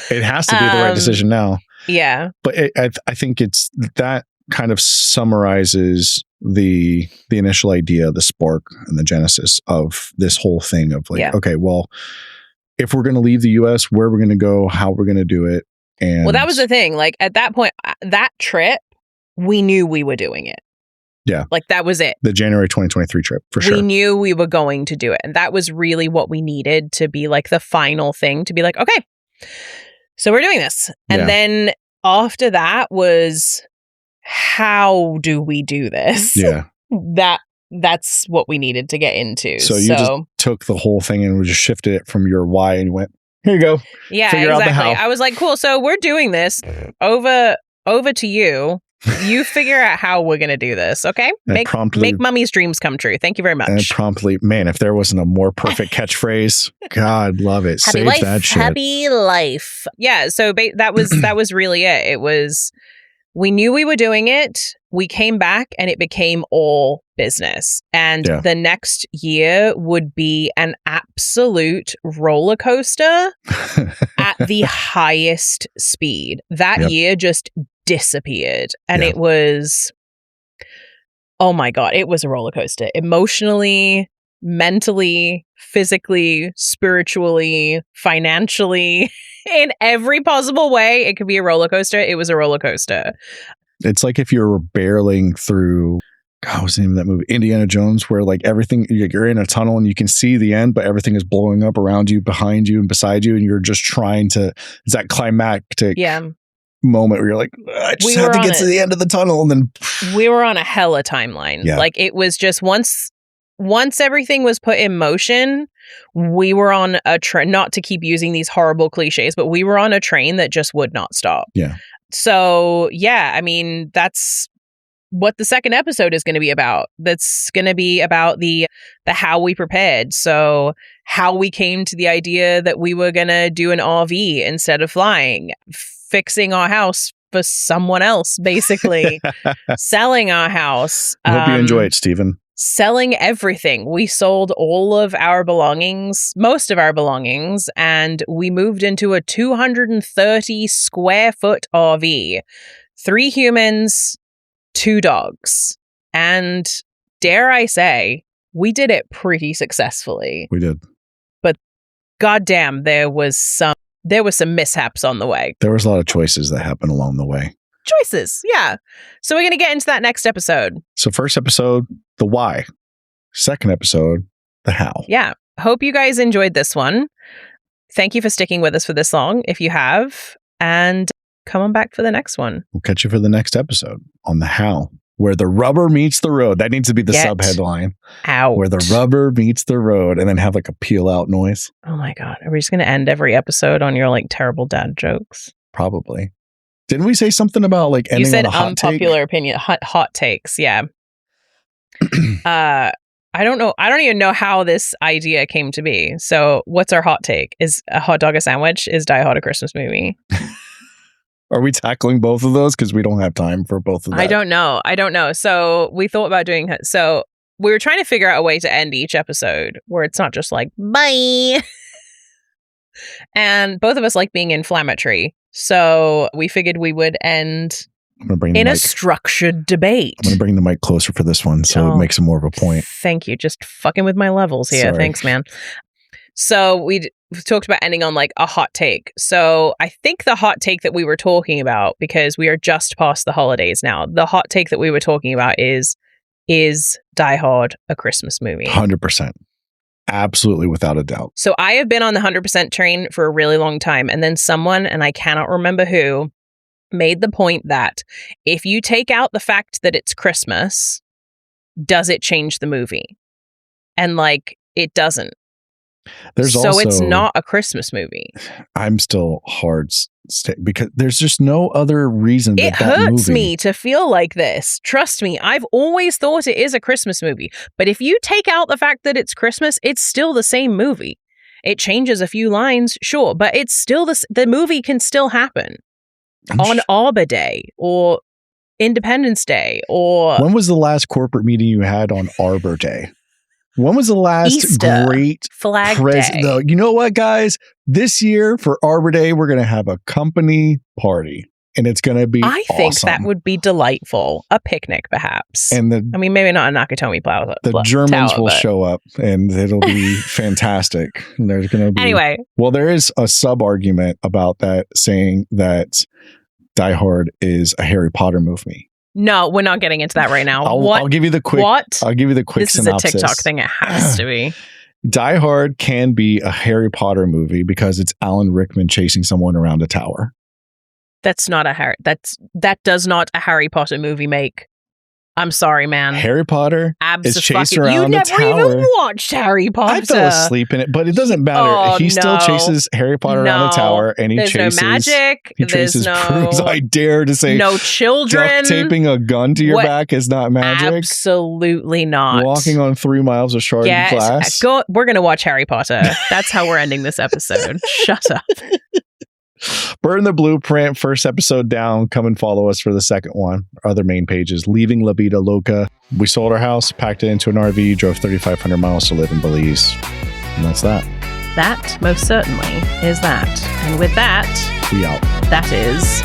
Speaker 2: It has to be the right decision now.
Speaker 1: Yeah.
Speaker 2: But I think it's that kind of summarizes the initial idea, the spark and the genesis of this whole thing of like, okay, well, if we're going to leave the US, where we're going to go, how we're going to do it. And
Speaker 1: well, that was the thing. Like at that point, that trip, we knew we were doing it.
Speaker 2: Yeah.
Speaker 1: Like that was it.
Speaker 2: The January 2023 trip, for sure.
Speaker 1: We knew we were going to do it. And that was really what we needed to be like the final thing to be like, okay, so we're doing this. And then after that was, how do we do this?
Speaker 2: Yeah.
Speaker 1: That's what we needed to get into.
Speaker 2: So you just took the whole thing and we just shifted it from your why and you went, here you go.
Speaker 1: Yeah, exactly. I was like, cool. So we're doing this over to you. You figure out how we're going to do this. Okay. Make mommy's dreams come true. Thank you very much.
Speaker 2: And promptly, man, if there wasn't a more perfect catchphrase, God love it.
Speaker 1: Happy
Speaker 2: Save
Speaker 1: life,
Speaker 2: that shit.
Speaker 1: happy life. Yeah. So that was really it. It was, we knew we were doing it. We came back and it became all business. And the next year would be an absolute roller coaster at the highest speed. That year just disappeared. And it was, oh my God, it was a roller coaster. Emotionally, mentally, physically, spiritually, financially, in every possible way, it could be a roller coaster. It was a roller coaster.
Speaker 2: It's like if you're barreling through, God, what's the name of that movie? Indiana Jones, where like everything, you're in a tunnel and you can see the end, but everything is blowing up around you, behind you, and beside you. And you're just trying to, it's that climactic moment where you're like, I just have to get to the end of the tunnel. And then
Speaker 1: we were on a hella timeline.
Speaker 2: Yeah.
Speaker 1: Like it was just once everything was put in motion, we were on a train, not to keep using these horrible cliches, but we were on a train that just would not stop.
Speaker 2: Yeah.
Speaker 1: So, yeah, I mean, that's what the second episode is going to be about. That's going to be about the how we prepared. So how we came to the idea that we were going to do an RV instead of flying, fixing our house for someone else, basically, selling our house.
Speaker 2: I hope you enjoy it, Stephen.
Speaker 1: Selling everything. We sold all of our belongings, most of our belongings, and we moved into a 230 square foot RV. 3 humans, 2 dogs. And dare I say, we did it pretty successfully.
Speaker 2: We did.
Speaker 1: But goddamn, there was some mishaps on the way.
Speaker 2: There was a lot of choices that happened along the way.
Speaker 1: Choices, yeah. So we're going to get into that next episode.
Speaker 2: So first episode, the why. Second episode, the how.
Speaker 1: Yeah. Hope you guys enjoyed this one. Thank you for sticking with us for this long, if you have. And come on back for the next one.
Speaker 2: We'll catch you for the next episode on the how. Where the rubber meets the road. That needs to be the sub-headline.
Speaker 1: Out.
Speaker 2: Where the rubber meets the road. And then have like a peel out noise.
Speaker 1: Oh my God. Are we just going to end every episode on your like terrible dad jokes?
Speaker 2: Probably. Didn't we say something about like ending on a hot take?
Speaker 1: You said unpopular opinion, hot takes. Yeah. I don't know. I don't even know how this idea came to be. So what's our hot take? Is a hot dog a sandwich? Is Die Hard a Christmas movie?
Speaker 2: Are we tackling both of those? Because we don't have time for both of them.
Speaker 1: I don't know. So we thought about doing it. So we were trying to figure out a way to end each episode where it's not just like, bye. And both of us like being inflammatory. So we figured we would end in a structured debate.
Speaker 2: I'm going to bring the mic closer for this one so it makes it more of a point.
Speaker 1: Thank you. Just fucking with my levels here.
Speaker 2: Sorry.
Speaker 1: Thanks, man. So we talked about ending on like a hot take. So I think the hot take that we were talking about, because we are just past the holidays now, the hot take that we were talking about is Die Hard a Christmas movie?
Speaker 2: 100%. Absolutely, without a doubt.
Speaker 1: So I have been on the 100% train for a really long time. And then someone, and I cannot remember who, made the point that if you take out the fact that it's Christmas, does it change the movie? And like, it doesn't. So it's not a Christmas movie.
Speaker 2: I'm still hard because there's just no other reason that
Speaker 1: it hurts me to feel like this. Trust me, I've always thought it is a Christmas movie. But if you take out the fact that it's Christmas, it's still the same movie. It changes a few lines, sure, but it's still the movie can still happen on Arbor Day or Independence Day or...
Speaker 2: When was the last corporate meeting you had on Arbor Day? When was the last
Speaker 1: Easter,
Speaker 2: great
Speaker 1: Flag Day?
Speaker 2: No, you know what, guys? This year for Arbor Day, we're going to have a company party, and it's going to be
Speaker 1: I think that would be delightful. A picnic, perhaps.
Speaker 2: And
Speaker 1: maybe not a Nakatomi Plaza.
Speaker 2: The Germans will show up, and it'll be fantastic. And there's going to be
Speaker 1: anyway.
Speaker 2: Well, there is a sub argument about that, saying that Die Hard is a Harry Potter movie.
Speaker 1: No, we're not getting into that right now.
Speaker 2: I'll give you the quick.
Speaker 1: What?
Speaker 2: I'll give you the quick synopsis.
Speaker 1: This is a TikTok thing. It has to be.
Speaker 2: Die Hard can be a Harry Potter movie because it's Alan Rickman chasing someone around a tower.
Speaker 1: That's not a Harry. That does not a Harry Potter movie make. I'm sorry, man.
Speaker 2: Harry Potter is chased around a tower.
Speaker 1: You never even watched Harry Potter.
Speaker 2: I fell asleep in it, but it doesn't matter. He still chases Harry Potter around a tower, and he chases
Speaker 1: no magic.
Speaker 2: He chases Prudes. I dare to say,
Speaker 1: no children.
Speaker 2: Duct taping a gun to your back is not magic.
Speaker 1: Absolutely not.
Speaker 2: Walking on 3 miles of sharded glass.
Speaker 1: We're gonna watch Harry Potter. That's how we're ending this episode. Shut up.
Speaker 2: Burn the Blueprint, first episode down. Come and follow us for the second one. Our other main pages, Leaving La Vida Loca. We sold our house, packed it into an RV, drove 3,500 miles to live in Belize. And that's that.
Speaker 1: That most certainly is that. And with that,
Speaker 2: we out.
Speaker 1: That is